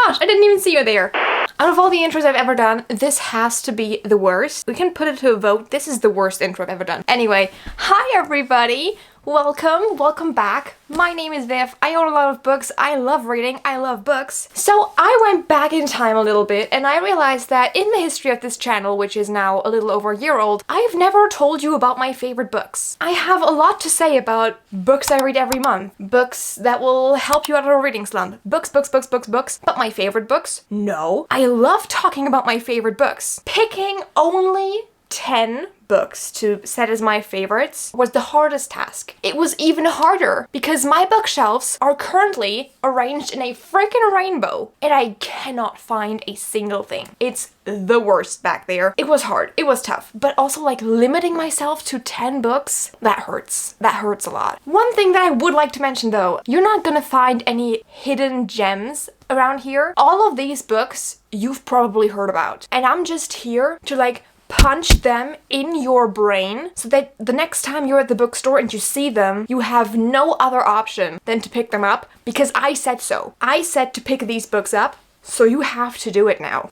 gosh, I didn't even see you there. Out of all the intros I've ever done, this has to be the worst. We can put it to a vote. This is the worst intro I've ever done. Anyway, hi everybody. Welcome back. My name is Viv. I own a lot of books. I love reading. I love books. So I went back in time a little bit and I realized that in the history of this channel, which is now a little over a year old, I've never told you about my favorite books. I have a lot to say about books I read every month. Books that will help you out of a reading slump. Books. But my favorite books? No. I love talking about my favorite books. Picking only 10 books to set as my favorites was the hardest task. It was even harder because my bookshelves are currently arranged in a freaking rainbow and I cannot find a single thing. It's the worst back there. It was hard. It was tough. But also like limiting myself to 10 books, that hurts. That hurts a lot. One thing that I would like to mention though, you're not gonna find any hidden gems around here. All of these books you've probably heard about. And I'm just here to like punch them in your brain so that the next time you're at the bookstore and you see them, you have no other option than to pick them up because I said so. I said to pick these books up, so you have to do it now.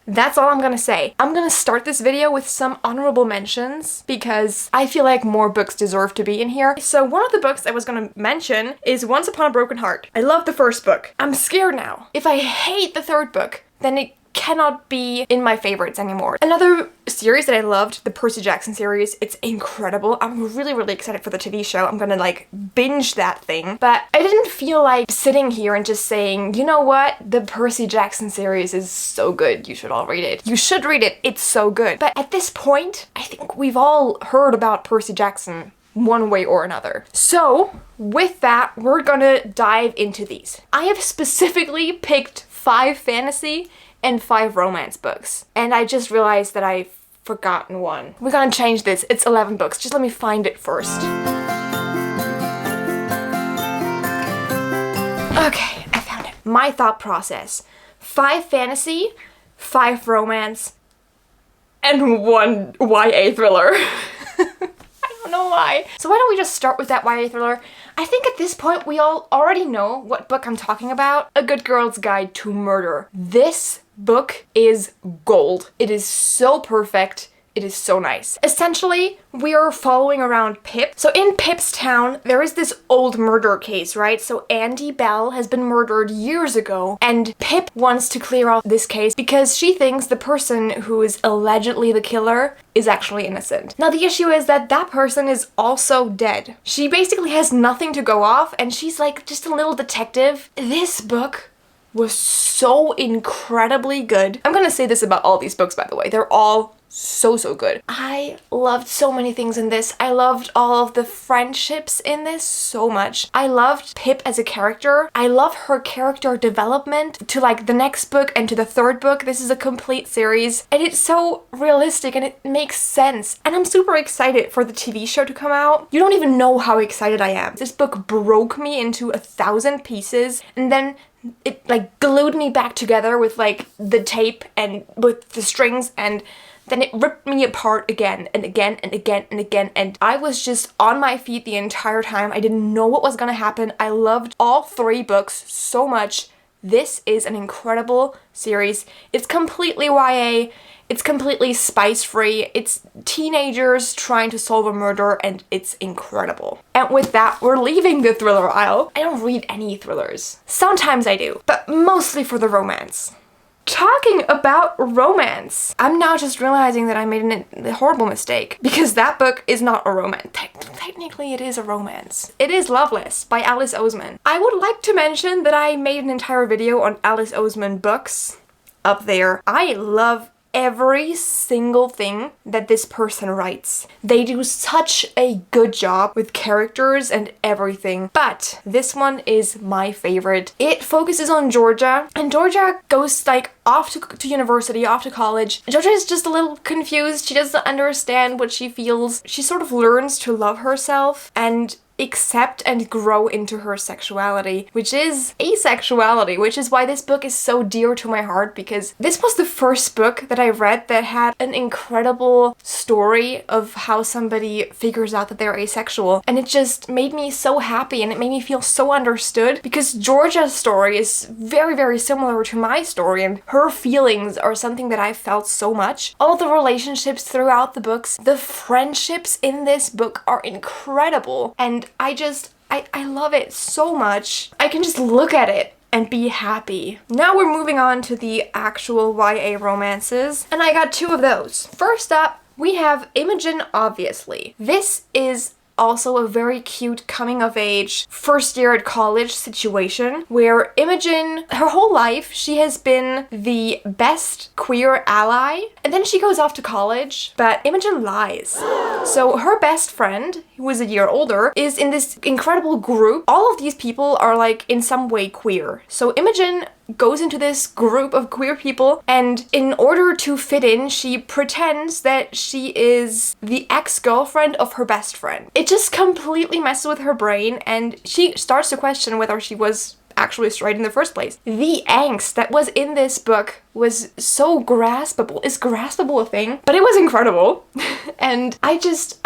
That's all I'm gonna say. I'm gonna start this video with some honorable mentions because I feel like more books deserve to be in here. So one of the books I was gonna mention is Once Upon a Broken Heart. I love the first book. I'm scared now. If I hate the third book, then it cannot be in my favorites anymore. Another series that I loved, the Percy Jackson series, it's incredible. I'm really excited for the TV show. I'm gonna like binge that thing. But I didn't feel like sitting here and just saying, you know what, the Percy Jackson series is so good, you should all read it. You should read it, it's so good. But at this point, I think we've all heard about Percy Jackson one way or another. So with that, we're gonna dive into these. I have specifically picked 5 fantasy and 5 romance books. And I just realized that I've forgotten one. We're gonna change this. It's 11 books. Just let me find it first. Okay, I found it. My thought process. 5 fantasy, 5 romance, and 1 YA thriller. I don't know why. So why don't we just start with that YA thriller? I think at this point we all already know what book I'm talking about. A Good Girl's Guide to Murder. This book is gold. It is so perfect. It is so nice. Essentially, we are following around Pip. So in Pip's town, there is this old murder case, right? So Andy Bell has been murdered years ago, and Pip wants to clear off this case because she thinks the person who is allegedly the killer is actually innocent. Now the issue is that that person is also dead. She basically has nothing to go off, and she's like just a little detective. This book was so incredibly good. I'm gonna say this about all these books, by the way. They're all so good. I loved so many things in this. I loved all of the friendships in this so much. I loved Pip as a character. I love her character development to like the next book and to the third book. This is a complete series and it's so realistic and it makes sense. And I'm super excited for the TV show to come out. You don't even know how excited I am. This book broke me into 1,000 pieces and then it like glued me back together with like the tape and with the strings, and then it ripped me apart again and again and again and again, and I was just on my feet the entire time. I didn't know what was gonna happen. I loved all 3 books so much. This is an incredible series. It's completely YA. It's completely spice-free. It's teenagers trying to solve a murder, and it's incredible. And with that, we're leaving the thriller aisle. I don't read any thrillers. Sometimes I do, but mostly for the romance. Talking about romance, I'm now just realizing that I made a horrible mistake because that book is not a romance. Technically it is a romance. It is Loveless by Alice Oseman. I would like to mention that I made an entire video on Alice Oseman books up there. I love every single thing that this person writes. They do such a good job with characters and everything, but this one is my favorite. It focuses on Georgia, and Georgia goes like off to university, off to college. Georgia is just a little confused. She doesn't understand what she feels. She sort of learns to love herself, and accept and grow into her sexuality, which is asexuality, which is why this book is so dear to my heart, because this was the first book that I read that had an incredible story of how somebody figures out that they're asexual, and it just made me so happy and it made me feel so understood, because Georgia's story is very, very similar to my story, and her feelings are something that I felt so much. All the relationships throughout the books, the friendships in this book are incredible, and I love it so much. I can just look at it and be happy. Now we're moving on to the actual YA romances, and I got 2 of those. First up, we have Imogen Obviously. This is also a very cute coming of age, first year at college situation where Imogen, her whole life, she has been the best queer ally, and then she goes off to college, but Imogen lies. So her best friend, who is a year older, is in this incredible group. All of these people are like in some way queer. So Imogen goes into this group of queer people, and in order to fit in, she pretends that she is the ex-girlfriend of her best friend. It just completely messes with her brain, and she starts to question whether she was actually straight in the first place. The angst that was in this book was so graspable. Is graspable a thing? But it was incredible. And I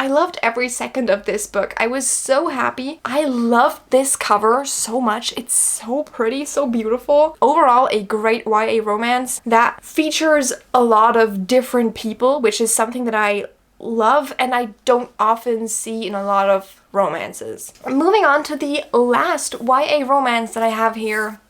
loved every second of this book. I was so happy. I loved this cover so much. It's so pretty, so beautiful. Overall, a great YA romance that features a lot of different people, which is something that I love and I don't often see in a lot of romances. Moving on to the last YA romance that I have here.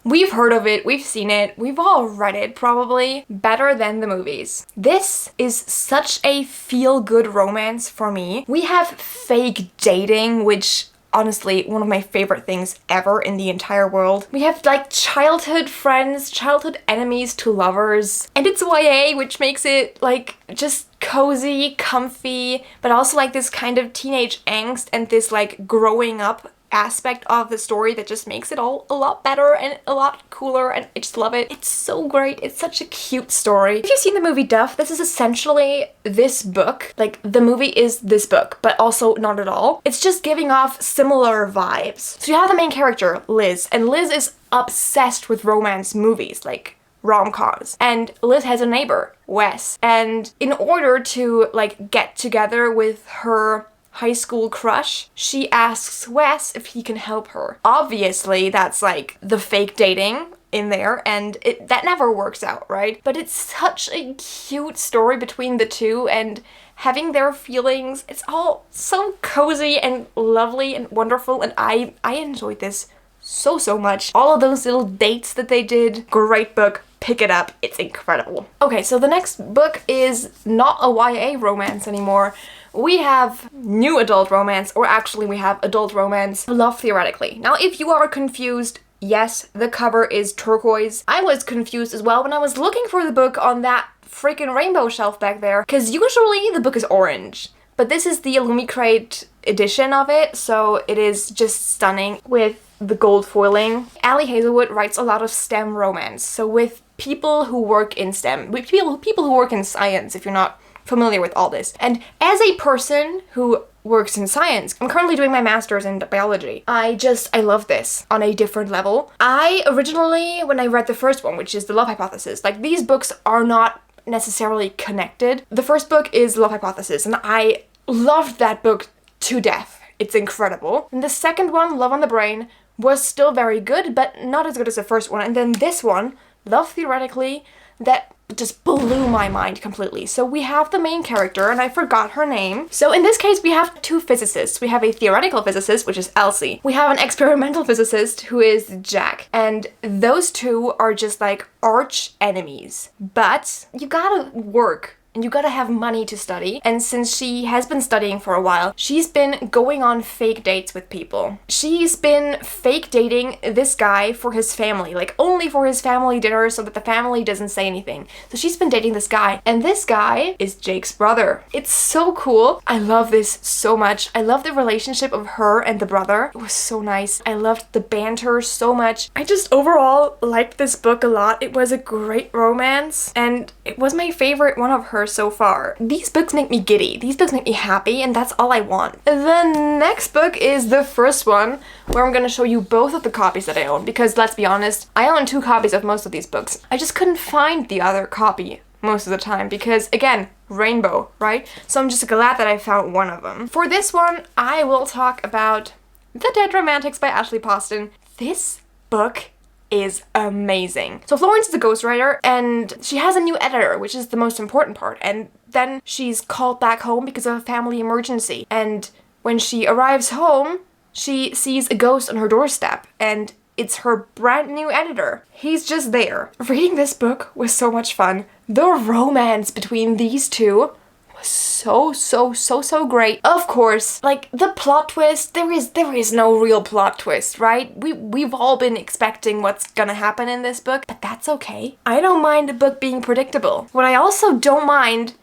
We've heard of it, we've seen it, we've all read it probably. Better Than the Movies. This is such a feel-good romance for me. We have fake dating, which honestly, one of my favorite things ever in the entire world. We have like childhood friends, childhood enemies to lovers, and it's YA, which makes it like just cozy, comfy, but also like this kind of teenage angst and this like growing up aspect of the story that just makes it all a lot better and a lot cooler, and I just love it. It's so great. It's such a cute story. If you've seen the movie Duff, this is essentially this book. Like, the movie is this book, but also not at all. It's just giving off similar vibes. So you have the main character, Liz, and Liz is obsessed with romance movies, like rom-coms. And Liz has a neighbor, Wes, and in order to like get together with her high school crush, she asks Wes if he can help her. Obviously, that's like the fake dating in there, and that never works out, right? But it's such a cute story between the two, and having their feelings, it's all so cozy and lovely and wonderful, and I enjoyed this so much. All of those little dates that they did, great book. Pick it up, it's incredible. Okay, so the next book is not a YA romance anymore. We have new adult romance, or actually we have adult romance, Love Theoretically. Now, if you are confused, yes, the cover is turquoise. I was confused as well when I was looking for the book on that freaking rainbow shelf back there, because usually the book is orange. But this is the Illumicrate edition of it, so it is just stunning with the gold foiling. Ali Hazelwood writes a lot of STEM romance, so with people who work in STEM, with people who work in science, if you're not familiar with all this. And as a person who works in science, I'm currently doing my master's in biology. I love this on a different level. I originally, when I read the first one, which is The Love Hypothesis, like these books are not necessarily connected. The first book is Love Hypothesis, and I loved that book to death. It's incredible. And the second one, Love on the Brain, was still very good, but not as good as the first one. And then this one, Love Theoretically, that just blew my mind completely. So we have the main character, and I forgot her name. So in this case, we have 2 physicists. We have a theoretical physicist, which is Elsie. We have an experimental physicist, who is Jack. And those 2 are just like arch enemies. But you gotta work. And you gotta have money to study. And since she has been studying for a while, she's been going on fake dates with people. She's been fake dating this guy for his family, like only for his family dinner so that the family doesn't say anything. So she's been dating this guy, and this guy is Jake's brother. It's so cool. I love this so much. I love the relationship of her and the brother. It was so nice. I loved the banter so much. I just overall liked this book a lot. It was a great romance, and it was my favorite one of hers. her so far. These books make me giddy. These books make me happy, and that's all I want. The next book is the first one, where I'm gonna show you both of the copies that I own, because let's be honest, I own 2 copies of most of these books. I just couldn't find the other copy most of the time because, again, rainbow, right? So I'm just glad that I found one of them. For this one, I will talk about The Dead Romantics by Ashley Poston. This book is amazing. So Florence is a ghostwriter, and she has a new editor, which is the most important part. And then she's called back home because of a family emergency. And when she arrives home, she sees a ghost on her doorstep, and it's her brand new editor. He's just there. Reading this book was so much fun. The romance between these two was so great. Of course, like the plot twist, there is no real plot twist, right? We've all been expecting what's gonna happen in this book, but that's okay. I don't mind a book being predictable. What I also don't mind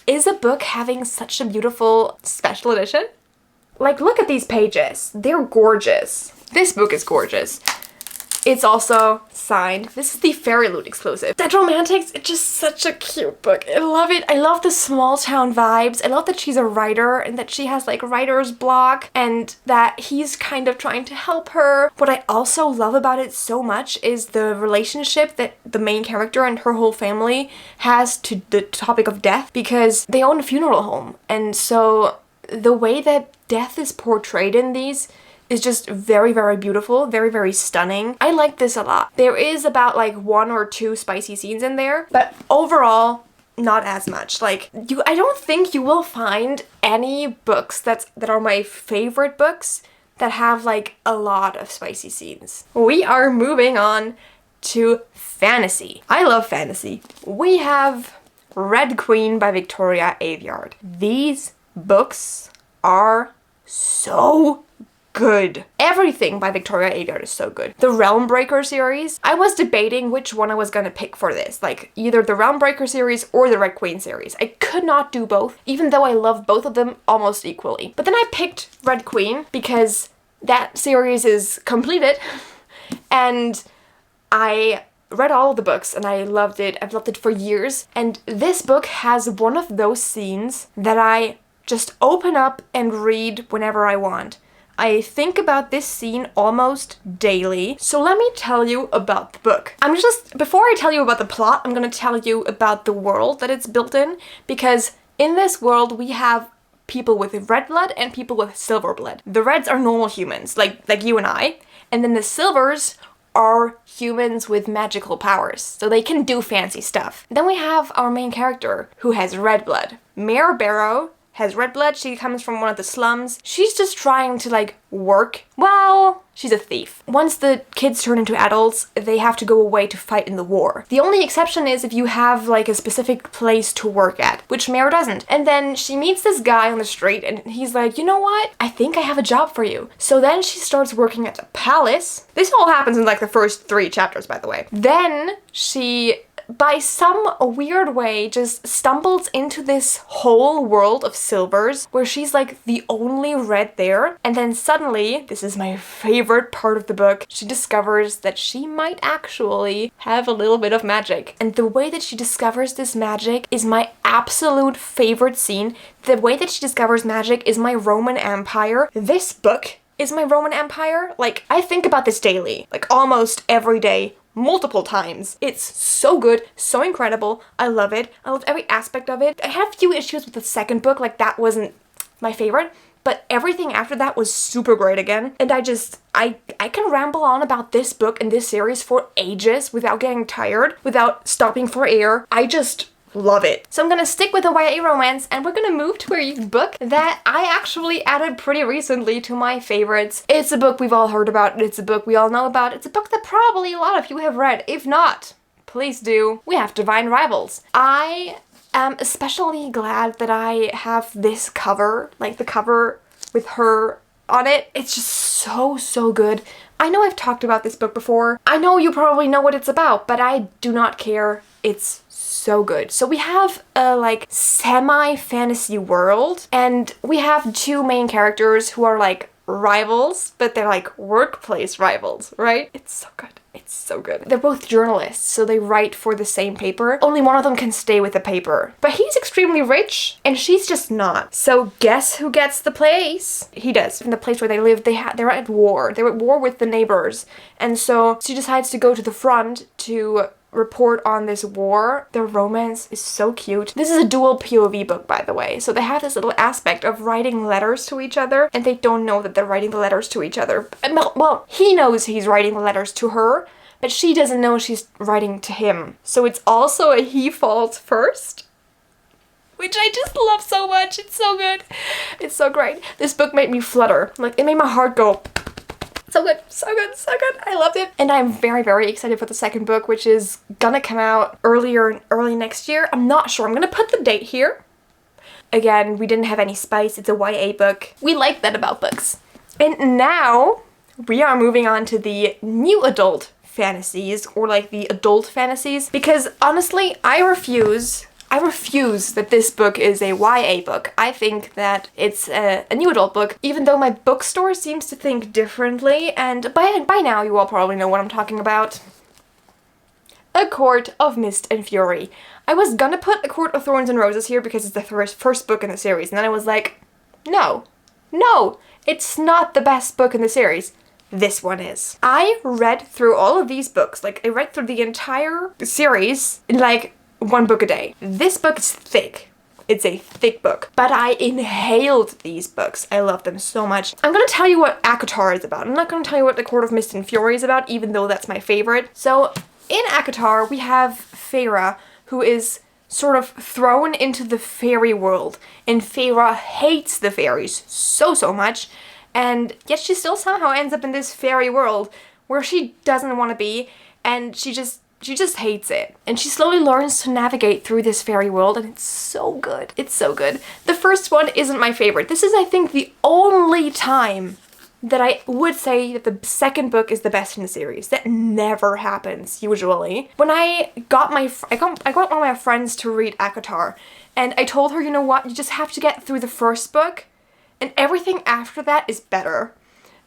is a book having such a beautiful special edition. Like, look at these pages. They're gorgeous. This book is gorgeous. It's also signed. This is the Fairy Loot exclusive. Dead Romantics, it's just such a cute book. I love it. I love the small town vibes. I love that she's a writer and that she has like writer's block and that he's kind of trying to help her. What I also love about it so much is the relationship that the main character and her whole family has to the topic of death, because they own a funeral home. And so the way that death is portrayed in these is just very beautiful, very stunning. I like this a lot. There is about like 1 or 2 spicy scenes in there, but overall, not as much. Like, I don't think you will find any books that are my favorite books that have like a lot of spicy scenes. We are moving on to fantasy. I love fantasy. We have Red Queen by Victoria Aveyard. These books are so good. Everything by Victoria Aveyard is so good. The Realmbreaker series, I was debating which one I was gonna pick for this, like either the Realmbreaker series or the Red Queen series. I could not do both, even though I love both of them almost equally. But then I picked Red Queen because that series is completed and I read all of the books and I loved it. I've loved it for years. And this book has one of those scenes that I just open up and read whenever I want. I think about this scene almost daily. So let me tell you about the book. Before I tell you about the plot, I'm gonna tell you about the world that it's built in, because in this world we have people with red blood and people with silver blood. The reds are normal humans, like you and I, and then the silvers are humans with magical powers, so they can do fancy stuff. Then we have our main character who has red blood. Mare Barrow has red blood. She comes from one of the slums. She's just trying to like work. Well, she's a thief. Once the kids turn into adults, they have to go away to fight in the war. The only exception is if you have like a specific place to work at, which Mare doesn't. And then she meets this guy on the street and he's like, you know what? I think I have a job for you. So then she starts working at the palace. This all happens in like the first 3 chapters, by the way. Then she, by some weird way, just stumbles into this whole world of silvers where she's like the only red there. And then suddenly, this is my favorite part of the book, she discovers that she might actually have a little bit of magic. And the way that she discovers this magic is my absolute favorite scene. The way that she discovers magic is my Roman Empire. This book is my Roman Empire. Like, I think about this daily, like almost every day, multiple times. It's so good, so incredible. I love it. I love every aspect of it. I had a few issues with the second book, like that wasn't my favorite, but everything after that was super great again. And I can ramble on about this book and this series for ages without getting tired, without stopping for air. I just love it. So I'm gonna stick with the YA romance and we're gonna move to a book that I actually added pretty recently to my favorites. It's a book we've all heard about. It's a book we all know about. It's a book that probably a lot of you have read. If not, please do. We have Divine Rivals. I am especially glad that I have this cover, like the cover with her on it. It's just so good. I know I've talked about this book before. I know you probably know what it's about, but I do not care. It's so good. So we have a like semi-fantasy world and we have 2 main characters who are like rivals, but they're like workplace rivals, right? It's so good. It's so good. They're both journalists, so they write for the same paper. Only one of them can stay with the paper. But he's extremely rich, and she's just not. So guess who gets the place? He does. In the place where they live, they're at war. They're at war with the neighbors. And so she decides to go to the front to report on this war. Their romance is so cute. This is a dual POV book, by the way. So they have this little aspect of writing letters to each other, and they don't know that they're writing the letters to each other. Well, he knows he's writing the letters to her, but she doesn't know she's writing to him. So it's also a he falls first, which I just love so much. It's so good. It's so great. This book made me flutter. Like, it made my heart go. So good, so good, so good. I loved it. And I'm very, very excited for the second book, which is gonna come out early next year. I'm not sure. I'm gonna put the date here. Again, we didn't have any spice. It's a YA book. We like that about books. And now we are moving on to the new adult fantasies, or like the adult fantasies, because honestly, I refuse that this book is a YA book. I think that it's a new adult book, even though my bookstore seems to think differently, and by now you all probably know what I'm talking about. A Court of Mist and Fury. I was gonna put A Court of Thorns and Roses here because it's the first book in the series, and then I was like, no, it's not the best book in the series. This one is. I read through all of these books, like I read through the entire series in like one book a day. This book is thick. It's a thick book, but I inhaled these books. I love them so much. I'm gonna tell you what ACOTAR is about. I'm not gonna tell you what The Court of Mist and Fury is about, even though that's my favorite. So in ACOTAR, we have Feyre, who is sort of thrown into the fairy world, and Feyre hates the fairies so much, and yet she still somehow ends up in this fairy world where she doesn't want to be, and she just hates it. And she slowly learns to navigate through this fairy world, and it's so good. It's so good. The first one isn't my favorite. This is, I think, the only time that I would say that the second book is the best in the series. That never happens, usually. When I got one of my friends to read ACOTAR, and I told her, you know what, you just have to get through the first book, and everything after that is better.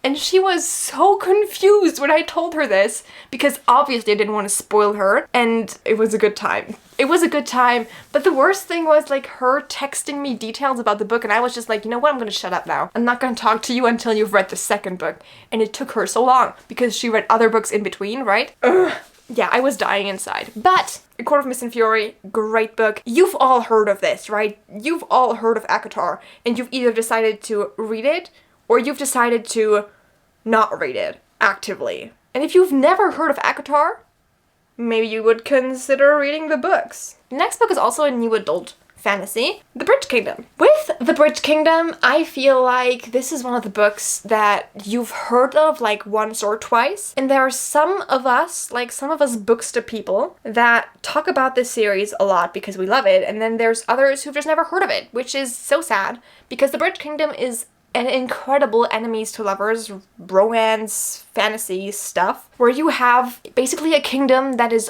And she was so confused when I told her this, because obviously I didn't want to spoil her, and it was a good time. It was a good time, but the worst thing was like her texting me details about the book, and I was just like, you know what, I'm gonna shut up now. I'm not gonna talk to you until you've read the second book. And it took her so long, because she read other books in between, right? Ugh. Yeah, I was dying inside. But A Court of Mist and Fury, great book. You've all heard of this, right? You've all heard of ACOTAR, and you've either decided to read it, or you've decided to not read it actively. And if you've never heard of ACOTAR, maybe you would consider reading the books. The next book is also a new adult fantasy, The Bridge Kingdom. With The Bridge Kingdom, I feel like this is one of the books that you've heard of like once or twice. And there are some of us booksta people that talk about this series a lot because we love it. And then there's others who've just never heard of it, which is so sad, because The Bridge Kingdom is an incredible enemies to lovers, romance, fantasy stuff, where you have basically a kingdom that is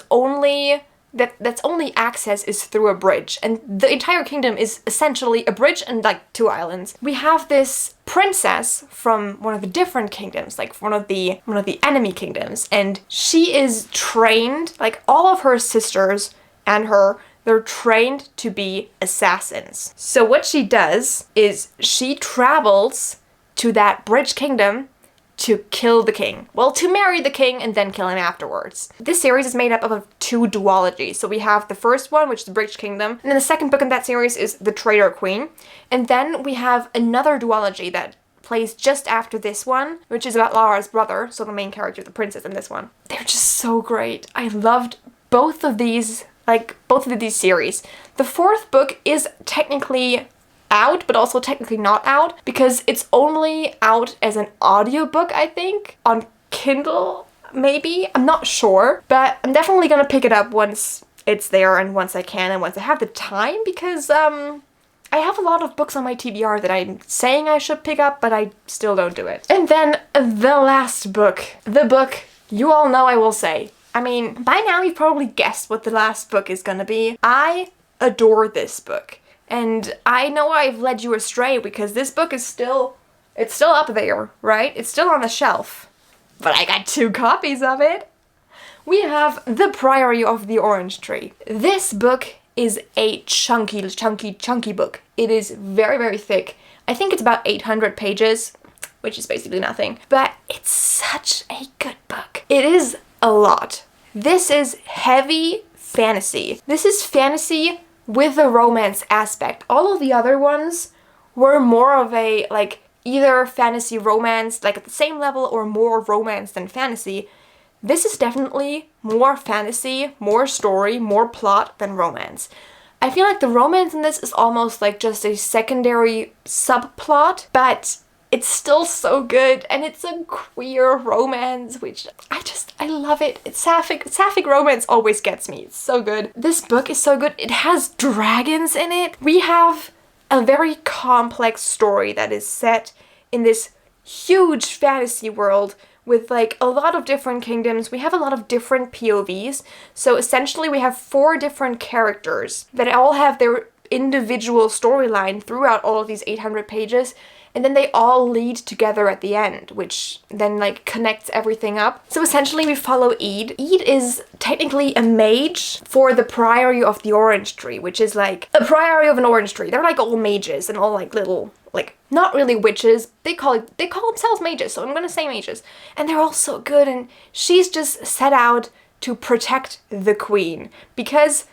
that's only access is through a bridge, and the entire kingdom is essentially a bridge and like 2 islands. We have this princess from one of the different kingdoms, like one of the enemy kingdoms, and she is trained, like all of her sisters and her, they're trained to be assassins. So what she does is she travels to that bridge kingdom to kill the king. Well, to marry the king and then kill him afterwards. This series is made up of 2 duologies. So we have the first one, which is the Bridge Kingdom, and then the second book in that series is The Traitor Queen. And then we have another duology that plays just after this one, which is about Lara's brother, so the main character, the princess in this one. They're just so great. I loved both of these series. The 4th book is technically out, but also technically not out, because it's only out as an audiobook, I think, on Kindle, maybe? I'm not sure, but I'm definitely gonna pick it up once it's there and once I can and once I have the time, because I have a lot of books on my TBR that I'm saying I should pick up, but I still don't do it. And then the last book, the book you all know I will say. I mean, by now you've probably guessed what the last book is gonna be. I adore this book. And I know I've led you astray because this book is still up there, right? It's still on the shelf. But I got 2 copies of it. we have The Priory of the Orange Tree. This book is a chunky book. It is very, very thick. I think it's about 800 pages, which is basically nothing, but it's such a good book. It is a lot. This is heavy fantasy. This is fantasy with a romance aspect. All of the other ones were more of a, like, either fantasy romance, like at the same level, or more romance than fantasy. This is definitely more fantasy, more story, more plot than romance. I feel like the romance in this is almost like just a secondary subplot, but it's still so good, and it's a queer romance, which I love it. It's sapphic. Sapphic romance always gets me. It's so good. This book is so good. It has dragons in it. We have a very complex story that is set in this huge fantasy world with like a lot of different kingdoms. We have a lot of different POVs. So essentially we have 4 different characters that all have their individual storyline throughout all of these 800 pages. And then they all lead together at the end, which then like connects everything up. So essentially we follow Ede. Ede is technically a mage for the Priory of the Orange Tree, which is like a priory of an orange tree. They're like all mages and all like little, like not really witches. They call themselves mages, so I'm gonna say mages. And they're all so good, and she's just set out to protect the queen, because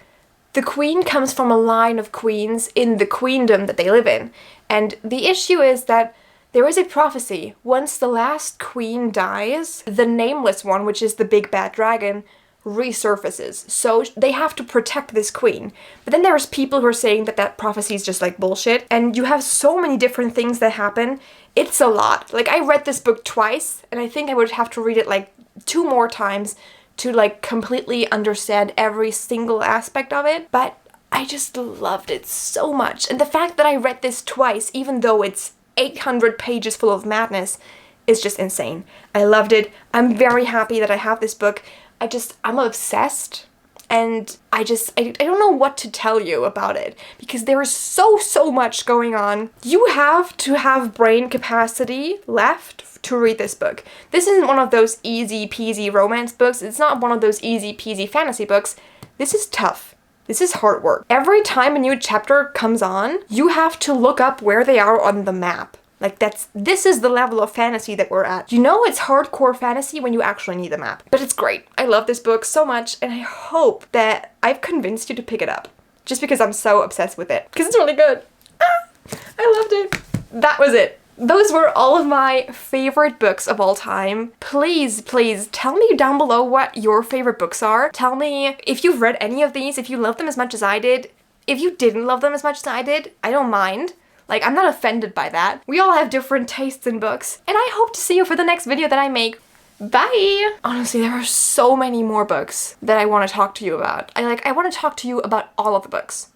the queen comes from a line of queens in the queendom that they live in. And the issue is that there is a prophecy. Once the last queen dies, the nameless one, which is the big bad dragon, resurfaces. So they have to protect this queen. But then there's people who are saying that that prophecy is just like bullshit. And you have so many different things that happen. It's a lot. Like, I read this book twice, and I think I would have to read it like 2 more times to like completely understand every single aspect of it. But I just loved it so much. And the fact that I read this twice, even though it's 800 pages full of madness, is just insane. I loved it. I'm very happy that I have this book. I'm obsessed. And I don't know what to tell you about it, because there is so much going on. You have to have brain capacity left to read this book. This isn't one of those easy peasy romance books. It's not one of those easy peasy fantasy books. This is tough. This is hard work. Every time a new chapter comes on, you have to look up where they are on the map. Like, this is the level of fantasy that we're at. You know it's hardcore fantasy when you actually need the map. But it's great. I love this book so much, and I hope that I've convinced you to pick it up. Just because I'm so obsessed with it. Because it's really good. I loved it. That was it. Those were all of my favorite books of all time. Please, please tell me down below what your favorite books are. Tell me if you've read any of these, if you love them as much as I did. If you didn't love them as much as I did, I don't mind. Like, I'm not offended by that. We all have different tastes in books. And I hope to see you for the next video that I make. Bye! Honestly, there are so many more books that I want to talk to you about. I want to talk to you about all of the books.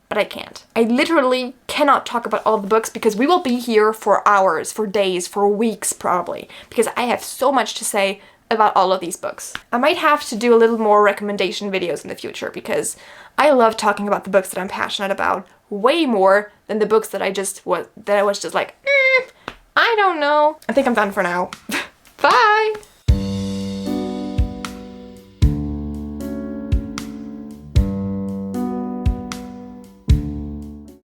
But I can't. I literally cannot talk about all the books, because we will be here for hours, for days, for weeks probably, because I have so much to say about all of these books. I might have to do a little more recommendation videos in the future, because I love talking about the books that I'm passionate about way more than the books that I was just like, I don't know. I think I'm done for now. Bye!